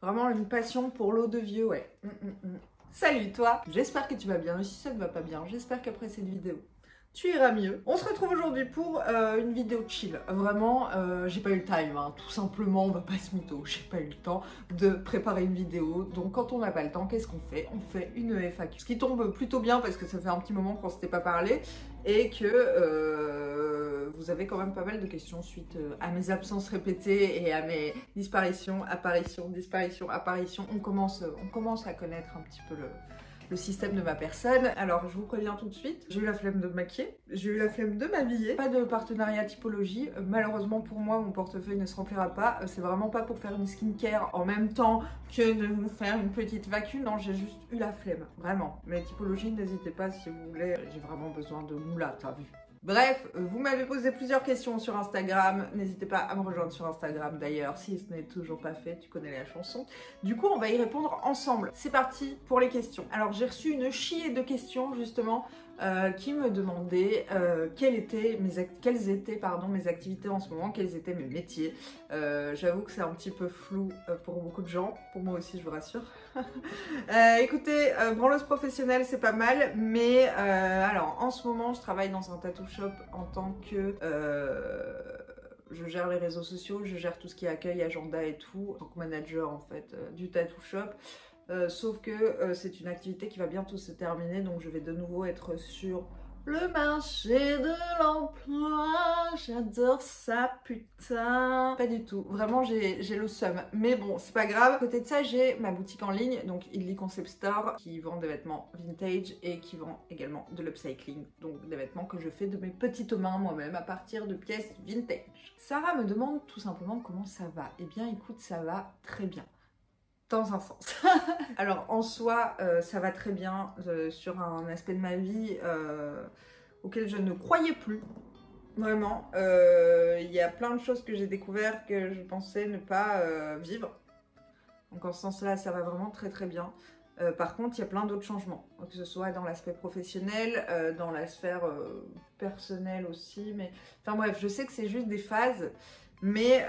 Vraiment une passion pour l'eau de vieux, ouais. Salut toi, j'espère que tu vas bien, et si ça ne va pas bien, j'espère qu'après cette vidéo, tu iras mieux. On se retrouve aujourd'hui pour une vidéo chill. Vraiment, j'ai pas eu le time, hein. Tout simplement, on va pas se mytho. J'ai pas eu le temps de préparer une vidéo. Donc quand on n'a pas le temps, qu'est-ce qu'on fait? On fait une FAQ. Ce qui tombe plutôt bien parce que ça fait un petit moment qu'on s'était pas parlé et que vous avez quand même pas mal de questions suite à mes absences répétées et à mes disparitions, apparitions, disparitions, apparitions. On commence à connaître un petit peu le système de ma personne. Alors je vous préviens tout de suite, j'ai eu la flemme de me maquiller, j'ai eu la flemme de m'habiller, pas de partenariat typologie, malheureusement pour moi mon portefeuille ne se remplira pas, c'est vraiment pas pour faire une skincare en même temps que de vous faire une petite vacu, non j'ai juste eu la flemme, vraiment. Mais typologie, n'hésitez pas si vous voulez, j'ai vraiment besoin de moula, t'as vu. Bref, vous m'avez posé plusieurs questions sur Instagram, n'hésitez pas à me rejoindre sur Instagram d'ailleurs, si ce n'est toujours pas fait, tu connais la chanson. Du coup, on va y répondre ensemble. C'est parti pour les questions. Alors, j'ai reçu une chier de questions justement qui me demandaient quelles étaient mes activités en ce moment, quels étaient mes métiers. J'avoue que c'est un petit peu flou pour beaucoup de gens, pour moi aussi je vous rassure. Écoutez, branleuse professionnelle c'est pas mal, mais alors en ce moment je travaille dans un tattoo shop en tant que... je gère les réseaux sociaux, je gère tout ce qui est accueil, agenda et tout, en tant que manager en fait du tattoo shop. Sauf que c'est une activité qui va bientôt se terminer, donc je vais de nouveau être sur le marché de l'emploi. J'adore ça, putain. Pas du tout, vraiment j'ai le seum. Mais bon, c'est pas grave. À côté de ça, j'ai ma boutique en ligne, donc Idly Concept Store, qui vend des vêtements vintage et qui vend également de l'upcycling, donc des vêtements que je fais de mes petites mains moi-même à partir de pièces vintage. Sarah me demande tout simplement comment ça va. Eh bien écoute, ça va très bien. Dans un sens. Alors en soi, ça va très bien sur un aspect de ma vie auquel je ne croyais plus. Vraiment, il y a plein de choses que j'ai découvert que je pensais ne pas vivre. Donc en ce sens-là, ça va vraiment très très bien. Par contre, il y a plein d'autres changements, que ce soit dans l'aspect professionnel, dans la sphère personnelle aussi. Mais enfin bref, je sais que c'est juste des phases. Mais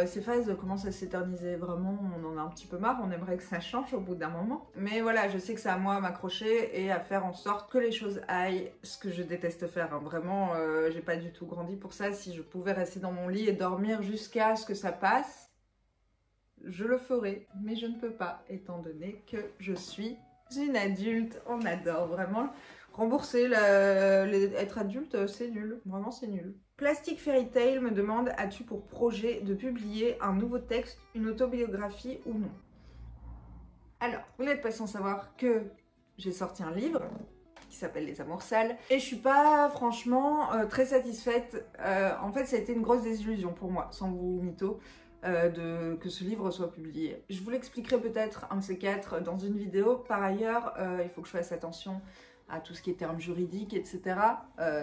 ces phases commencent à s'éterniser vraiment, on en a un petit peu marre, on aimerait que ça change au bout d'un moment. Mais voilà, je sais que c'est à moi à m'accrocher et à faire en sorte que les choses aillent, ce que je déteste faire. Hein. Vraiment, j'ai pas du tout grandi pour ça. Si je pouvais rester dans mon lit et dormir jusqu'à ce que ça passe, je le ferais. Mais je ne peux pas, étant donné que je suis une adulte. On adore vraiment. Rembourser, être adulte, c'est nul. Vraiment, c'est nul. Plastic Fairy Tale me demande: as-tu pour projet de publier un nouveau texte, une autobiographie ou non? Alors, vous n'êtes pas sans savoir que j'ai sorti un livre qui s'appelle Les Amours Sales et je suis pas franchement très satisfaite. En fait, ça a été une grosse désillusion pour moi, sans vous mytho. Que ce livre soit publié. Je vous l'expliquerai peut-être un de ces quatre dans une vidéo. Par ailleurs, il faut que je fasse attention à tout ce qui est termes juridiques, etc.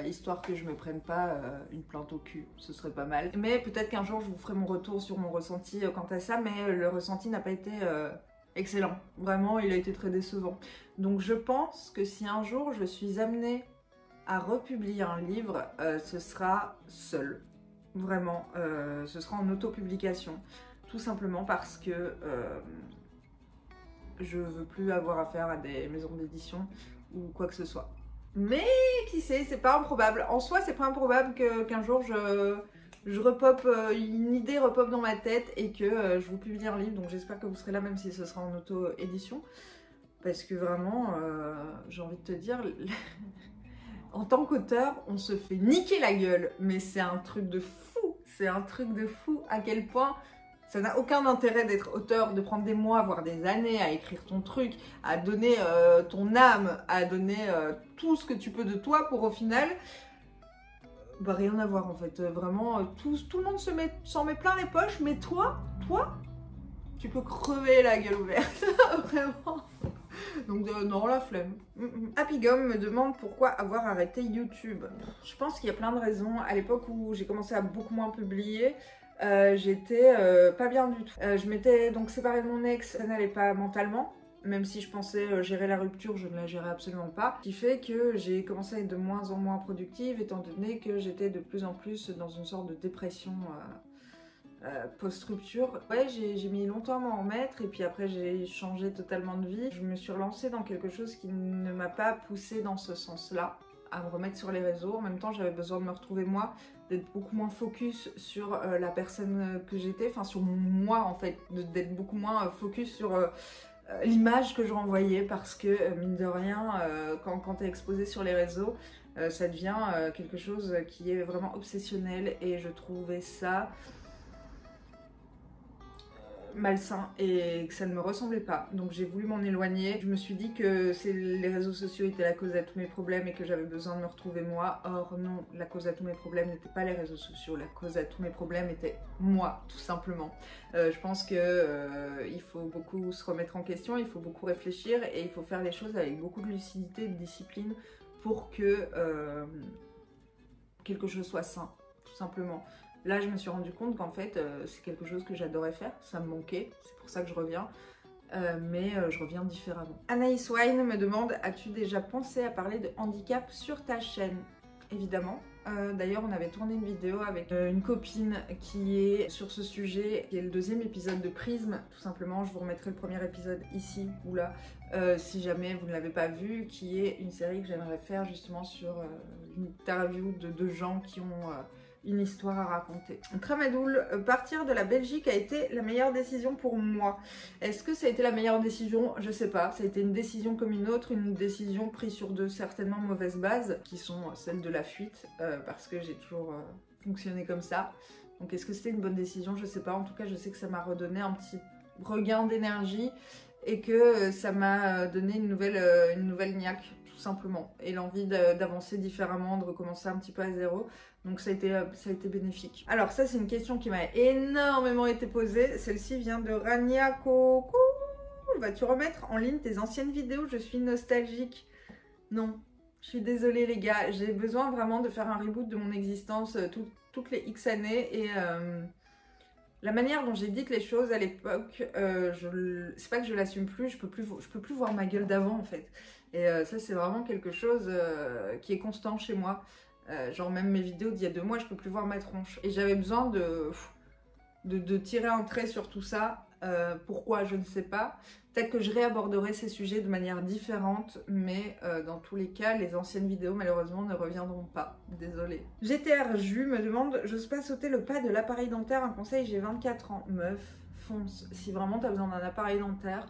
Histoire que je me prenne pas une plainte au cul, ce serait pas mal. Mais peut-être qu'un jour je vous ferai mon retour sur mon ressenti quant à ça, mais le ressenti n'a pas été excellent. Vraiment, il a été très décevant. Donc je pense que si un jour je suis amenée à republier un livre, ce sera seul. Vraiment, ce sera en autopublication. Tout simplement parce que je veux plus avoir affaire à des maisons d'édition ou quoi que ce soit. Mais qui sait, c'est pas improbable. En soi, c'est pas improbable qu'un jour je repop, une idée repop dans ma tête et que je vous publie un livre. Donc j'espère que vous serez là même si ce sera en auto-édition. Parce que vraiment, j'ai envie de te dire... En tant qu'auteur, on se fait niquer la gueule, mais c'est un truc de fou, c'est un truc de fou à quel point ça n'a aucun intérêt d'être auteur, de prendre des mois, voire des années à écrire ton truc, à donner ton âme, à donner tout ce que tu peux de toi pour au final, bah rien à voir en fait, vraiment tout le monde s'en met plein les poches, mais toi, tu peux crever la gueule ouverte, vraiment. Donc non, la flemme. Happy Gum me demande pourquoi avoir arrêté YouTube. Je pense qu'il y a plein de raisons. À l'époque où j'ai commencé à beaucoup moins publier, j'étais pas bien du tout. Je m'étais donc séparée de mon ex, ça n'allait pas mentalement. Même si je pensais gérer la rupture, je ne la gérais absolument pas. Ce qui fait que j'ai commencé à être de moins en moins productive, étant donné que j'étais de plus en plus dans une sorte de dépression post-rupture. Ouais, j'ai mis longtemps à m'en remettre et puis après j'ai changé totalement de vie. Je me suis relancée dans quelque chose qui ne m'a pas poussée dans ce sens-là, à me remettre sur les réseaux. En même temps, j'avais besoin de me retrouver moi, d'être beaucoup moins focus sur la personne que j'étais, enfin sur moi en fait, d'être beaucoup moins focus sur l'image que je renvoyais parce que mine de rien, quand tu es exposé sur les réseaux, ça devient quelque chose qui est vraiment obsessionnel et je trouvais ça malsain et que ça ne me ressemblait pas, donc j'ai voulu m'en éloigner. Je me suis dit que les réseaux sociaux étaient la cause à tous mes problèmes et que j'avais besoin de me retrouver moi. Or non, la cause à tous mes problèmes n'était pas les réseaux sociaux, la cause à tous mes problèmes était moi, tout simplement. Je pense que il faut beaucoup se remettre en question, il faut beaucoup réfléchir et il faut faire les choses avec beaucoup de lucidité et de discipline pour que quelque chose soit sain, tout simplement. Là, je me suis rendu compte qu'en fait, c'est quelque chose que j'adorais faire, ça me manquait, c'est pour ça que je reviens, mais je reviens différemment. Anaïs Wine me demande, as-tu déjà pensé à parler de handicap sur ta chaîne? Évidemment. D'ailleurs, on avait tourné une vidéo avec une copine qui est sur ce sujet, qui est le 2e épisode de Prisme, tout simplement. Je vous remettrai le premier épisode ici ou là, si jamais vous ne l'avez pas vu, qui est une série que j'aimerais faire justement sur une interview de gens qui ont une histoire à raconter. Tramadoul, partir de la Belgique a été la meilleure décision pour moi. Est-ce que ça a été la meilleure décision? Je sais pas. Ça a été une décision comme une autre, une décision prise sur de certainement mauvaises bases, qui sont celles de la fuite, parce que j'ai toujours fonctionné comme ça. Donc est-ce que c'était une bonne décision? Je sais pas. En tout cas, je sais que ça m'a redonné un petit regain d'énergie et que ça m'a donné une nouvelle niaque, tout simplement, et l'envie d'avancer différemment, de recommencer un petit peu à zéro. Donc ça a été bénéfique. Alors ça, c'est une question qui m'a énormément été posée. Celle-ci vient de Rania Coco. Vas-tu remettre en ligne tes anciennes vidéos? Je suis nostalgique. Non, je suis désolée les gars. J'ai besoin vraiment de faire un reboot de mon existence toutes les X années. Et la manière dont j'ai dit les choses à l'époque, c'est pas que je l'assume plus, je peux plus voir ma gueule d'avant en fait. Et ça, c'est vraiment quelque chose qui est constant chez moi. Genre même mes vidéos d'il y a 2 mois, je peux plus voir ma tronche. Et j'avais besoin de tirer un trait sur tout ça. Pourquoi, je ne sais pas. Peut-être que je réaborderai ces sujets de manière différente, mais dans tous les cas, les anciennes vidéos malheureusement ne reviendront pas. Désolée. GTR Ju me demande, j'ose pas sauter le pas de l'appareil dentaire, un conseil, j'ai 24 ans. Meuf, fonce. Si vraiment tu as besoin d'un appareil dentaire,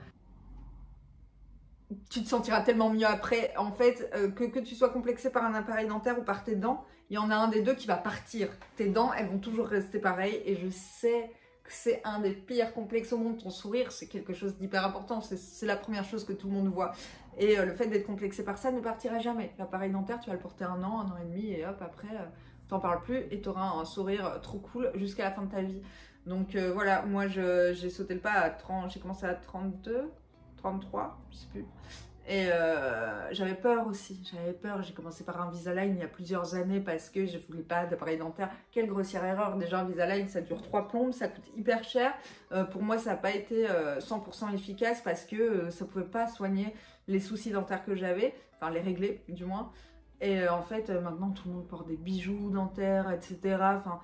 tu te sentiras tellement mieux après, en fait, que tu sois complexé par un appareil dentaire ou par tes dents, il y en a un des deux qui va partir. Tes dents, elles vont toujours rester pareilles, et je sais que c'est un des pires complexes au monde. Ton sourire, c'est quelque chose d'hyper important, c'est la première chose que tout le monde voit. Et le fait d'être complexé par ça ne partira jamais. L'appareil dentaire, tu vas le porter 1 an, 1 an et demi, et hop, après, t'en parles plus, et t'auras un sourire trop cool jusqu'à la fin de ta vie. Donc voilà, moi j'ai sauté le pas à 30, j'ai commencé à 32, 33, je sais plus. Et j'avais peur aussi, j'ai commencé par un Invisalign il y a plusieurs années parce que je voulais pas d'appareil dentaire. Quelle grossière erreur, déjà Invisalign ça dure 3 plombes, ça coûte hyper cher. Pour moi ça n'a pas été 100% efficace parce que ça pouvait pas soigner les soucis dentaires que j'avais, enfin les régler du moins. Et en fait maintenant tout le monde porte des bijoux dentaires, etc. Enfin,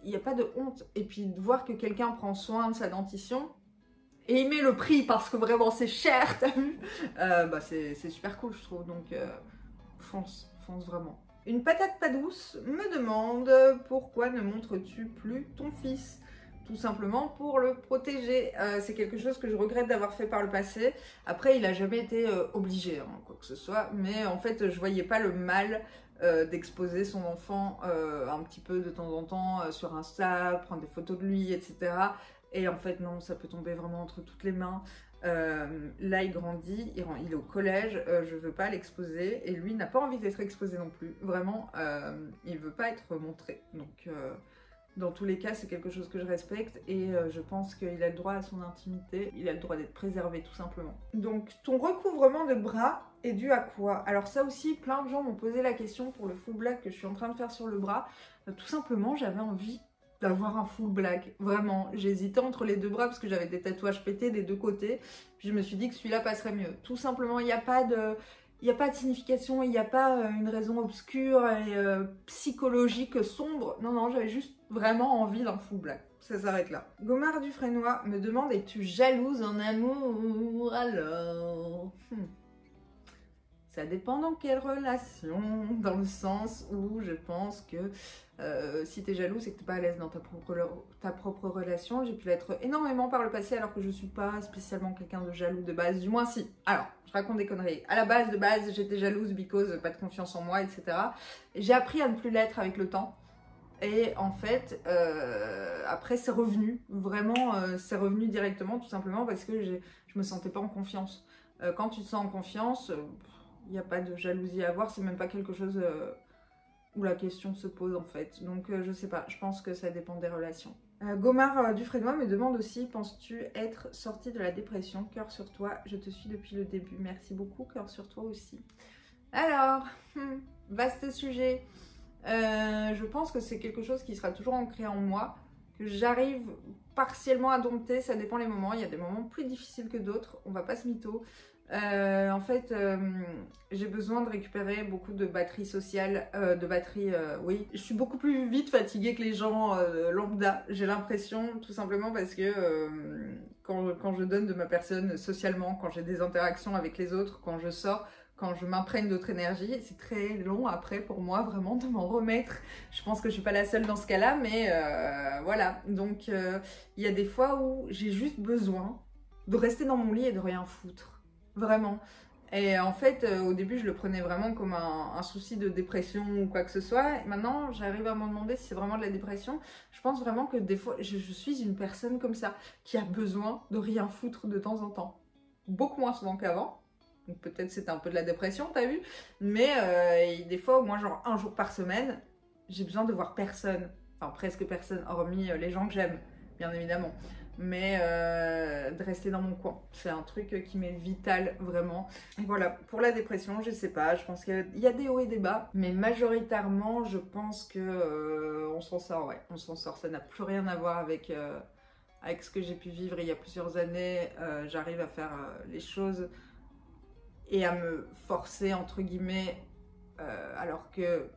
il n'y a pas de honte. Et puis de voir que quelqu'un prend soin de sa dentition, et il met le prix parce que vraiment c'est cher, t'as vu, bah c'est super cool je trouve, donc fonce vraiment. Une patate pas douce me demande pourquoi ne montres-tu plus ton fils? Tout simplement pour le protéger. C'est quelque chose que je regrette d'avoir fait par le passé. Après il a jamais été obligé, hein, quoi que ce soit, mais en fait je voyais pas le mal d'exposer son enfant un petit peu de temps en temps sur Insta, prendre des photos de lui, etc. Et en fait non, ça peut tomber vraiment entre toutes les mains. Là il grandit, il est au collège, je veux pas l'exposer et lui n'a pas envie d'être exposé non plus. Vraiment, il veut pas être montré. Donc dans tous les cas c'est quelque chose que je respecte et je pense qu'il a le droit à son intimité, il a le droit d'être préservé tout simplement. Donc ton recouvrement de bras est dû à quoi? Alors ça aussi plein de gens m'ont posé la question pour le full black que je suis en train de faire sur le bras. Tout simplement j'avais envie d'avoir un full black, vraiment. J'hésitais entre les 2 bras parce que j'avais des tatouages pétés des 2 côtés. Puis je me suis dit que celui-là passerait mieux. Tout simplement, il n'y a pas il n'y a pas de signification, il n'y a pas une raison obscure et psychologique sombre. Non, non, j'avais juste vraiment envie d'un full black. Ça s'arrête là. Gomard Dufresnoy me demande, es-tu jalouse en amour alors Ça dépend dans quelle relation, dans le sens où je pense que si tu es jaloux, c'est que tu n'es pas à l'aise dans ta propre relation. J'ai pu l'être énormément par le passé alors que je ne suis pas spécialement quelqu'un de jaloux de base, du moins si. Alors, je raconte des conneries. À la base, j'étais jalouse because pas de confiance en moi, etc. J'ai appris à ne plus l'être avec le temps. Et en fait, après c'est revenu, vraiment c'est revenu directement tout simplement parce que je me sentais pas en confiance. Quand tu te sens en confiance, il n'y a pas de jalousie à avoir, c'est même pas quelque chose où la question se pose en fait. Donc je sais pas, je pense que ça dépend des relations. Gomard Dufresnoy me demande aussi, penses-tu être sortie de la dépression? Cœur sur toi, je te suis depuis le début. Merci beaucoup, cœur sur toi aussi. Alors, vaste sujet. Je pense que c'est quelque chose qui sera toujours ancré en moi, que j'arrive partiellement à dompter, ça dépend les moments, il y a des moments plus difficiles que d'autres, on va pas se mytho. En fait, j'ai besoin de récupérer beaucoup de batterie sociale, oui. Je suis beaucoup plus vite fatiguée que les gens lambda, j'ai l'impression, tout simplement parce que quand je donne de ma personne socialement, quand j'ai des interactions avec les autres, quand je sors, quand je m'imprègne d'autres énergies, c'est très long après pour moi vraiment de m'en remettre. Je pense que je suis pas la seule dans ce cas-là, mais voilà. Donc il y a des fois où j'ai juste besoin de rester dans mon lit et de rien foutre. Vraiment. Et en fait, au début, je le prenais vraiment comme un souci de dépression ou quoi que ce soit. Et maintenant, j'arrive à me demander si c'est vraiment de la dépression. Je pense vraiment que des fois, je suis une personne comme ça, qui a besoin de rien foutre de temps en temps. Beaucoup moins souvent qu'avant. Donc peut-être c'était un peu de la dépression, t'as vu. Mais des fois, au moins genre un jour par semaine, j'ai besoin de voir personne. Enfin, presque personne, hormis les gens que j'aime, bien évidemment. Mais de rester dans mon coin. C'est un truc qui m'est vital, vraiment. Et voilà, pour la dépression, je sais pas, je pense qu'il y a des hauts et des bas. Mais majoritairement, je pense que on s'en sort, ouais. On s'en sort, ça n'a plus rien à voir avec ce que j'ai pu vivre il y a plusieurs années. J'arrive à faire les choses et à me forcer, entre guillemets, alors que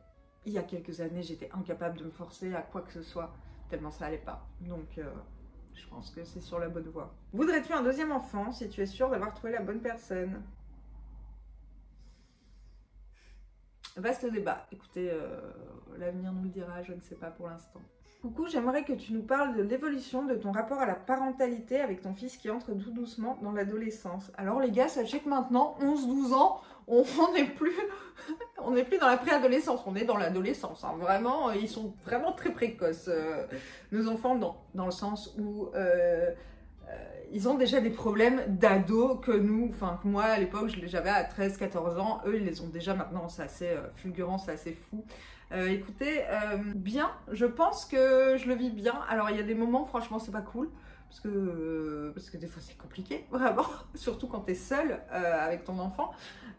il y a quelques années, j'étais incapable de me forcer à quoi que ce soit, tellement ça allait pas. Donc, je pense que c'est sur la bonne voie. Voudrais-tu un deuxième enfant si tu es sûre d'avoir trouvé la bonne personne? Vaste débat. Écoutez, l'avenir nous le dira, je ne sais pas pour l'instant. Coucou, j'aimerais que tu nous parles de l'évolution de ton rapport à la parentalité avec ton fils qui entre tout doucement dans l'adolescence. Alors les gars, sachez que maintenant, 11-12 ans, on n'est plus dans la préadolescence, on est dans l'adolescence. Hein. Vraiment, ils sont vraiment très précoces, nos enfants, dans le sens où ils ont déjà des problèmes d'ado que nous, enfin que moi à l'époque j'avais à 13-14 ans, eux ils les ont déjà maintenant, c'est assez fulgurant, c'est assez fou. Écoutez, bien, je pense que je le vis bien. Alors il y a des moments, franchement c'est pas cool, parce que des fois c'est compliqué, vraiment, surtout quand t'es seule avec ton enfant.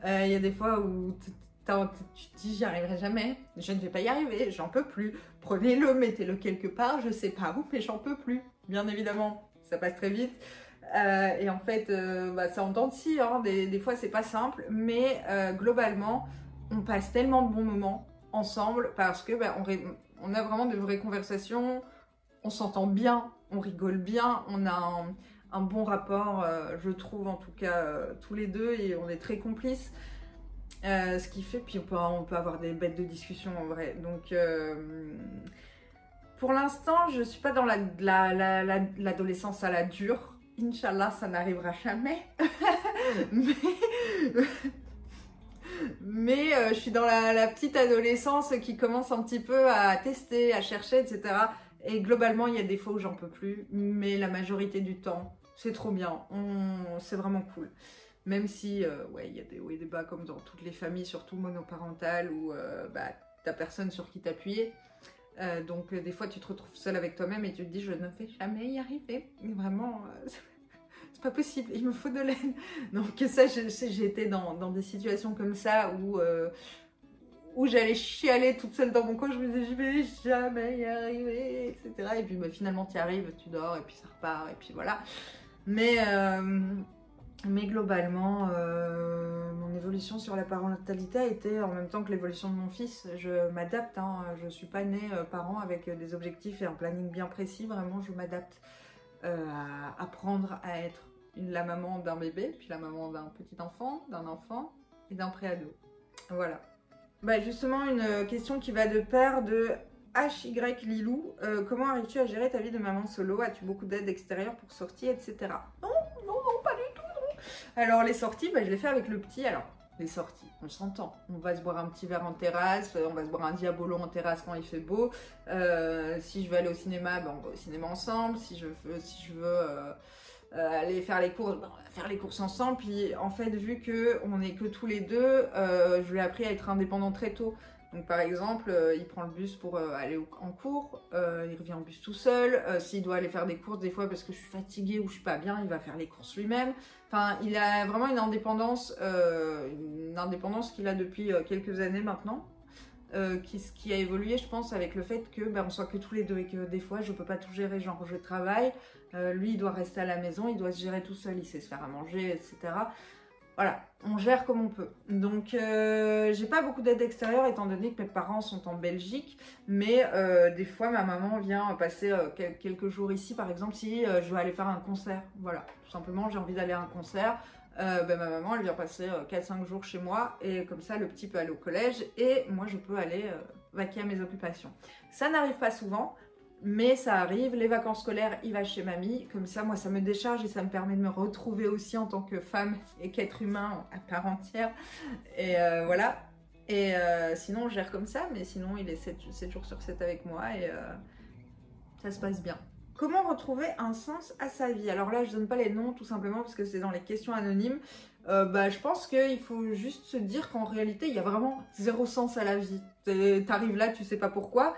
Il y a des fois où tu te dis j'y arriverai jamais, je ne vais pas y arriver, j'en peux plus. Prenez-le, mettez-le quelque part, je sais pas où, mais j'en peux plus, bien évidemment. Ça passe très vite. Et en fait, c'est en dents de scie, hein. Des fois c'est pas simple, mais globalement, on passe tellement de bons moments ensemble parce que on a vraiment de vraies conversations, on s'entend bien, on rigole bien, on a un bon rapport, je trouve en tout cas, tous les deux, et on est très complices. Ce qui fait, puis on peut avoir des bêtes de discussion en vrai. Donc pour l'instant, je suis pas dans l'adolescence à la dure. Inch'Allah, ça n'arrivera jamais. mais je suis dans la petite adolescence qui commence un petit peu à tester, à chercher, etc. Et globalement, il y a des fois où j'en peux plus. Mais la majorité du temps, c'est trop bien. C'est vraiment cool. Même si, ouais, il y a des hauts et des bas comme dans toutes les familles, surtout monoparentales, où t'as personne sur qui t'appuyer. Donc des fois tu te retrouves seule avec toi-même et tu te dis je ne vais jamais y arriver. Et vraiment, c'est pas possible, il me faut de l'aide. Donc ça, j'ai été dans des situations comme ça où j'allais chialer toute seule dans mon coin, je me disais je vais jamais y arriver, etc. Et puis finalement tu y arrives, tu dors et puis ça repart et puis voilà. Mais Mais globalement, mon évolution sur la parentalité a été en même temps que l'évolution de mon fils. Je m'adapte, hein. Je ne suis pas née parent avec des objectifs et un planning bien précis. Vraiment, je m'adapte à apprendre à être la maman d'un bébé, puis la maman d'un petit enfant, d'un enfant et d'un préado. Voilà. Bah justement, une question qui va de pair de HY Lilou. Comment arrives-tu à gérer ta vie de maman solo? As-tu beaucoup d'aide extérieure pour sortir, etc. Non, non, non, pas du tout. Alors les sorties, bah, je les fais avec le petit. Alors les sorties, on s'entend. On va se boire un petit verre en terrasse, on va se boire un diabolo en terrasse quand il fait beau. Si je veux aller au cinéma, bah, on va au cinéma ensemble. Si je veux aller faire les courses, bah, on va faire les courses ensemble. Puis en fait, vu qu'on n'est que tous les deux, je lui ai appris à être indépendant très tôt. Donc par exemple, il prend le bus pour aller en cours, il revient en bus tout seul. S'il doit aller faire des courses des fois parce que je suis fatiguée ou je suis pas bien, il va faire les courses lui-même. Enfin, il a vraiment une indépendance qu'il a depuis quelques années maintenant, qui a évolué, je pense, avec le fait que on soit que tous les deux et que des fois je peux pas tout gérer, genre je travaille, lui il doit rester à la maison, il doit se gérer tout seul, il sait se faire à manger, etc. Voilà, on gère comme on peut. Donc, j'ai pas beaucoup d'aide extérieure étant donné que mes parents sont en Belgique. Mais des fois, ma maman vient passer quelques jours ici. Par exemple, si je dois aller faire un concert. Voilà, tout simplement, j'ai envie d'aller à un concert. Ma maman, elle vient passer 4-5 jours chez moi. Et comme ça, le petit peut aller au collège. Et moi, je peux aller vaquer à mes occupations. Ça n'arrive pas souvent. Mais ça arrive, les vacances scolaires, il va chez mamie. Comme ça, moi, ça me décharge et ça me permet de me retrouver aussi en tant que femme et qu'être humain à part entière. Et voilà. Et sinon, on gère comme ça. Mais sinon, il est 7 jours sur 7 avec moi et ça se passe bien. Comment retrouver un sens à sa vie? Alors là, je donne pas les noms tout simplement parce que c'est dans les questions anonymes. Je pense qu'il faut juste se dire qu'en réalité, il y a vraiment zéro sens à la vie. T'arrives là, tu sais pas pourquoi.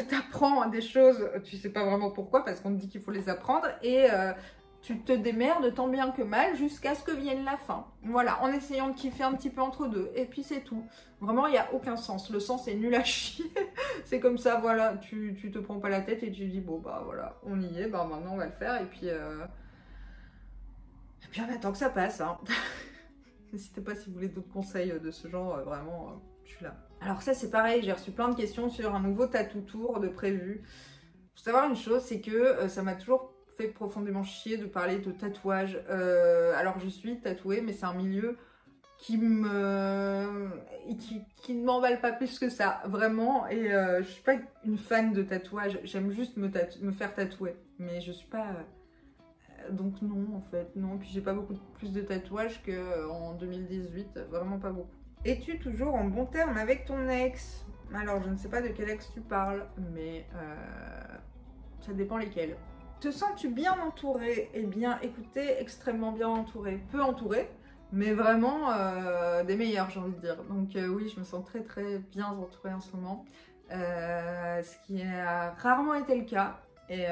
T'apprends des choses, tu sais pas vraiment pourquoi parce qu'on te dit qu'il faut les apprendre. Et tu te démerdes tant bien que mal jusqu'à ce que vienne la fin. Voilà, en essayant de kiffer un petit peu entre deux. Et puis c'est tout. Vraiment, il n'y a aucun sens. Le sens est nul à chier. C'est comme ça, voilà. Tu te prends pas la tête et tu dis, bon, bah voilà, on y est. Bah maintenant, on va le faire. Et puis on attend que ça passe. Hein. N'hésitez pas si vous voulez d'autres conseils de ce genre. Vraiment, je suis là. Alors ça, c'est pareil. J'ai reçu plein de questions sur un nouveau tattoo tour de prévu. Faut savoir une chose, c'est que ça m'a toujours fait profondément chier de parler de tatouage. Alors je suis tatouée, mais c'est un milieu qui ne m'emballe pas plus que ça, vraiment. Et je suis pas une fan de tatouage. J'aime juste me faire tatouer, mais je suis pas. Donc non, en fait, non. Puis j'ai pas beaucoup plus de tatouages qu'en 2018, vraiment pas beaucoup. Es-tu toujours en bon terme avec ton ex? Alors je ne sais pas de quel ex tu parles, mais ça dépend lesquels. Te sens-tu bien entourée? Eh bien, écoutez, extrêmement bien entourée. Peu entourée, mais vraiment des meilleurs, j'ai envie de dire. Donc oui, je me sens très très bien entourée en ce moment. Ce qui a rarement été le cas. Et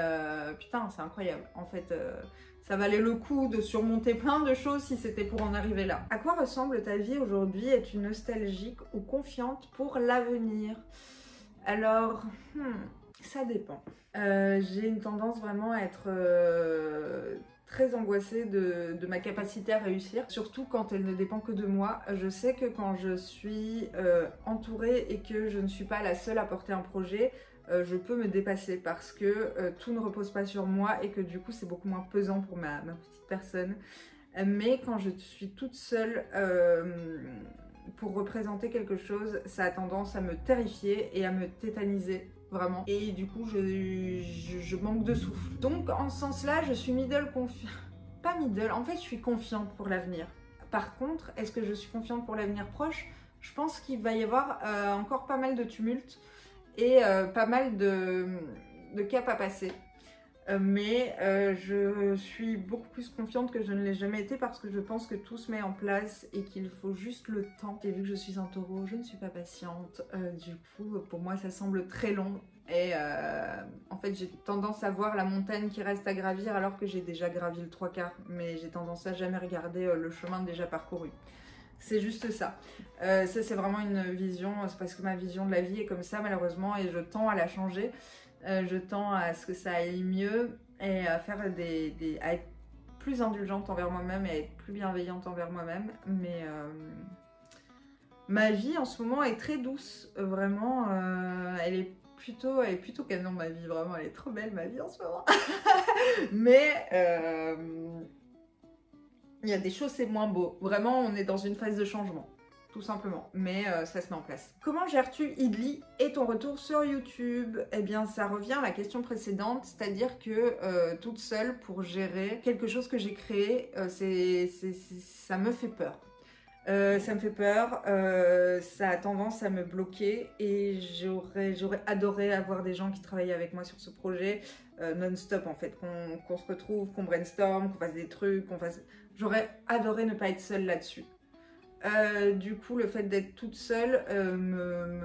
putain, c'est incroyable. En fait, ça valait le coup de surmonter plein de choses si c'était pour en arriver là. À quoi ressemble ta vie aujourd'hui? Es-tu nostalgique ou confiante pour l'avenir? Alors, ça dépend. J'ai une tendance vraiment à être très angoissée de ma capacité à réussir, surtout quand elle ne dépend que de moi. Je sais que quand je suis entourée et que je ne suis pas la seule à porter un projet, je peux me dépasser parce que tout ne repose pas sur moi et que du coup c'est beaucoup moins pesant pour ma petite personne. Mais quand je suis toute seule pour représenter quelque chose, ça a tendance à me terrifier et à me tétaniser. Vraiment. Et du coup, je manque de souffle. Donc, en ce sens-là, je suis pas middle, en fait, je suis confiante pour l'avenir. Par contre, est-ce que je suis confiante pour l'avenir proche? Je pense qu'il va y avoir encore pas mal de tumultes et pas mal de caps à passer. Mais je suis beaucoup plus confiante que je ne l'ai jamais été parce que je pense que tout se met en place et qu'il faut juste le temps. Et vu que je suis un taureau, je ne suis pas patiente. Du coup, pour moi, ça semble très long. Et en fait, j'ai tendance à voir la montagne qui reste à gravir alors que j'ai déjà gravi le 3/4. Mais j'ai tendance à jamais regarder le chemin déjà parcouru. C'est juste ça. Ça, c'est vraiment une vision. C'est parce que ma vision de la vie est comme ça, malheureusement, et je tends à la changer. Je tends à ce que ça aille mieux et à faire à être plus indulgente envers moi-même et à être plus bienveillante envers moi-même. Mais ma vie en ce moment est très douce, vraiment. Elle est plutôt canon ma vie, vraiment. Elle est trop belle ma vie en ce moment. Mais il y a des choses, c'est moins beau. Vraiment, on est dans une phase de changement. Tout simplement, mais ça se met en place. Comment gères-tu Idly et ton retour sur YouTube? Eh bien, ça revient à la question précédente, c'est-à-dire que toute seule, pour gérer quelque chose que j'ai créé, ça me fait peur. Ça me fait peur, ça a tendance à me bloquer et j'aurais adoré avoir des gens qui travaillaient avec moi sur ce projet non-stop en fait, qu'on se retrouve, qu'on brainstorm, qu'on fasse des trucs, J'aurais adoré ne pas être seule là-dessus. Du coup, le fait d'être toute seule me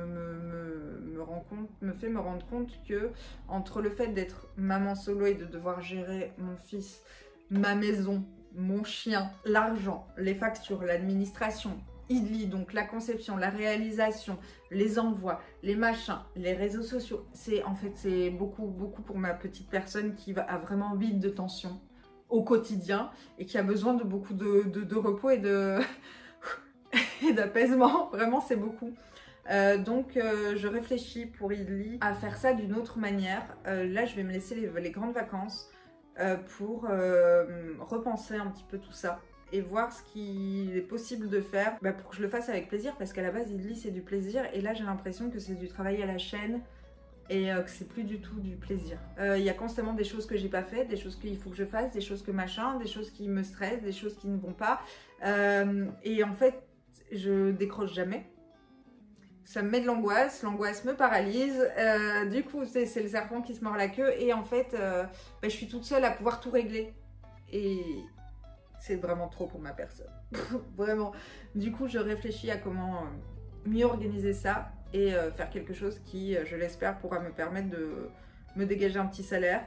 fait me rendre compte que entre le fait d'être maman solo et de devoir gérer mon fils, ma maison, mon chien, l'argent, les factures, l'administration, Idly, donc la conception, la réalisation, les envois, les machins, les réseaux sociaux, c'est beaucoup pour ma petite personne qui a vraiment vide de tension au quotidien et qui a besoin de beaucoup de repos et et d'apaisement, vraiment c'est beaucoup. Donc je réfléchis pour Idly à faire ça d'une autre manière. Là je vais me laisser les grandes vacances pour repenser un petit peu tout ça et voir ce qu'il est possible de faire pour que je le fasse avec plaisir, parce qu'à la base Idly c'est du plaisir et là j'ai l'impression que c'est du travail à la chaîne et que c'est plus du tout du plaisir. Il y a constamment des choses que j'ai pas faites, des choses qu'il faut que je fasse, des choses que machin, des choses qui me stressent, des choses qui ne vont pas et en fait je décroche jamais. Ça me met de l'angoisse me paralyse, du coup c'est le serpent qui se mord la queue et en fait je suis toute seule à pouvoir tout régler et c'est vraiment trop pour ma personne, vraiment. Du coup je réfléchis à comment mieux organiser ça et faire quelque chose qui, je l'espère, pourra me permettre de me dégager un petit salaire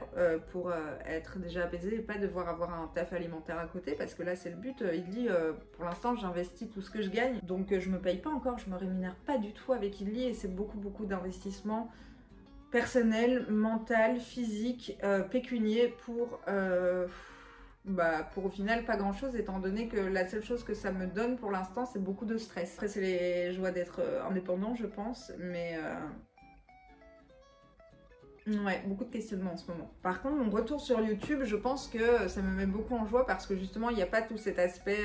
pour être déjà apaisée et pas devoir avoir un taf alimentaire à côté, parce que là c'est le but. Idly, pour l'instant j'investis tout ce que je gagne, donc je me paye pas encore, je me rémunère pas du tout avec Idly et c'est beaucoup d'investissement personnel, mental, physique, pécunier pour au final pas grand chose, étant donné que la seule chose que ça me donne pour l'instant c'est beaucoup de stress. Après c'est les joies d'être indépendant je pense, mais ouais, beaucoup de questionnements en ce moment. Par contre, mon retour sur YouTube, je pense que ça me met beaucoup en joie parce que justement, il n'y a pas tout cet aspect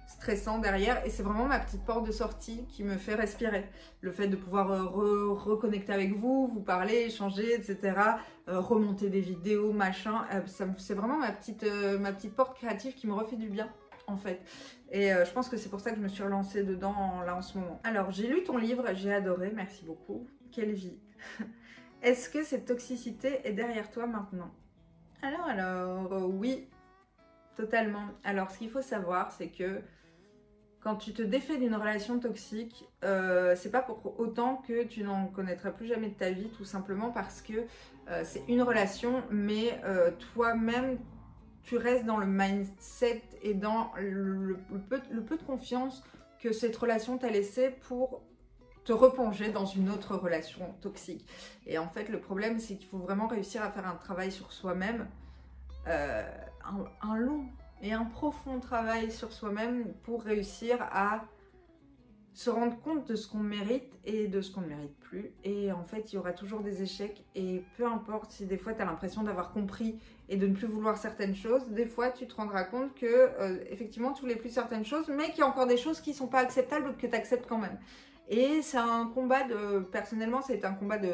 stressant derrière et c'est vraiment ma petite porte de sortie qui me fait respirer. Le fait de pouvoir reconnecter avec vous, vous parler, échanger, etc. Remonter des vidéos, machin, c'est vraiment ma petite porte créative qui me refait du bien en fait. Et je pense que c'est pour ça que je me suis relancée dedans là en ce moment. Alors, j'ai lu ton livre, j'ai adoré, merci beaucoup. Quelle vie. Est-ce que cette toxicité est derrière toi maintenant? Alors, oui, totalement. Alors, ce qu'il faut savoir, c'est que quand tu te défais d'une relation toxique, c'est pas pour autant que tu n'en connaîtras plus jamais de ta vie, tout simplement parce que c'est une relation, mais toi-même, tu restes dans le mindset et dans le peu de confiance que cette relation t'a laissé pour te replonger dans une autre relation toxique. Et en fait, le problème, c'est qu'il faut vraiment réussir à faire un travail sur soi-même, un long et un profond travail sur soi-même pour réussir à se rendre compte de ce qu'on mérite et de ce qu'on ne mérite plus. Et en fait, il y aura toujours des échecs et peu importe si des fois tu as l'impression d'avoir compris et de ne plus vouloir certaines choses, des fois tu te rendras compte que effectivement tu voulais plus certaines choses, mais qu'il y a encore des choses qui ne sont pas acceptables ou que tu acceptes quand même. Et c'est un combat personnellement, ça a été un combat de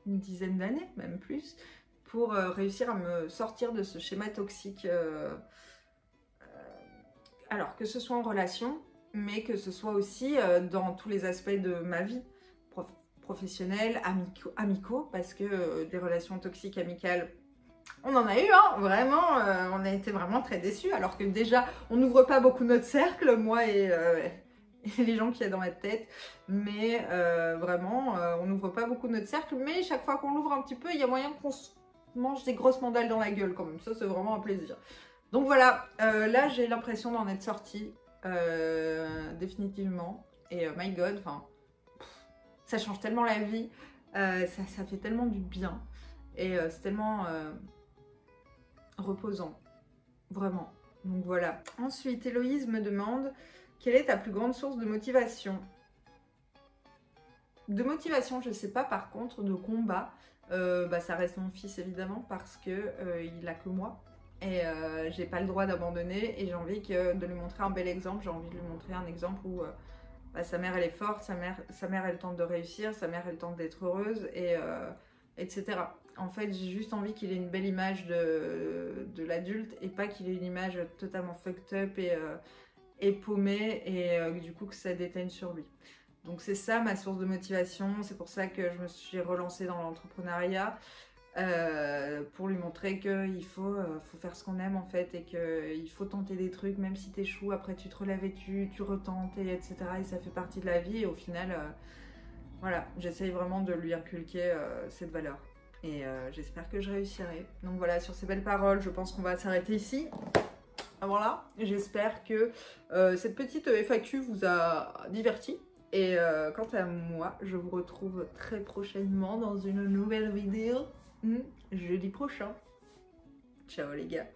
une dizaine d'années, même plus, pour réussir à me sortir de ce schéma toxique. Alors que ce soit en relation, mais que ce soit aussi dans tous les aspects de ma vie, professionnelle, amicaux, parce que des relations toxiques amicales, on en a eu, hein, vraiment, on a été vraiment très déçus, alors que déjà, on n'ouvre pas beaucoup notre cercle, moi et les gens qu'il y a dans ma tête, mais vraiment, on n'ouvre pas beaucoup notre cercle, mais chaque fois qu'on l'ouvre un petit peu, il y a moyen qu'on se mange des grosses mandales dans la gueule quand même, ça c'est vraiment un plaisir. Donc voilà, là j'ai l'impression d'en être sortie, définitivement, et my god, enfin, ça change tellement la vie, ça fait tellement du bien, et c'est tellement reposant. vraiment. Donc voilà. Ensuite, Héloïse me demande quelle est ta plus grande source de motivation? De motivation, je sais pas, par contre, de combat, ça reste mon fils évidemment parce que il a que moi. Et j'ai pas le droit d'abandonner et j'ai envie de lui montrer un bel exemple, j'ai envie de lui montrer un exemple où sa mère elle est forte, sa mère elle tente de réussir, sa mère elle tente d'être heureuse et etc. En fait j'ai juste envie qu'il ait une belle image de l'adulte et pas qu'il ait une image totalement fucked up et paumée et du coup que ça déteigne sur lui. Donc c'est ça ma source de motivation, c'est pour ça que je me suis relancée dans l'entrepreneuriat. Pour lui montrer qu'il faut faire ce qu'on aime en fait et qu'il faut tenter des trucs même si t'échoues, après tu te relèves et tu retentes et etc. Et ça fait partie de la vie et au final voilà, j'essaye vraiment de lui inculquer cette valeur et j'espère que je réussirai. Donc voilà, sur ces belles paroles je pense qu'on va s'arrêter ici. Voilà, j'espère que cette petite FAQ vous a diverti. Et quant à moi, je vous retrouve très prochainement dans une nouvelle vidéo. Jeudi prochain. Ciao les gars.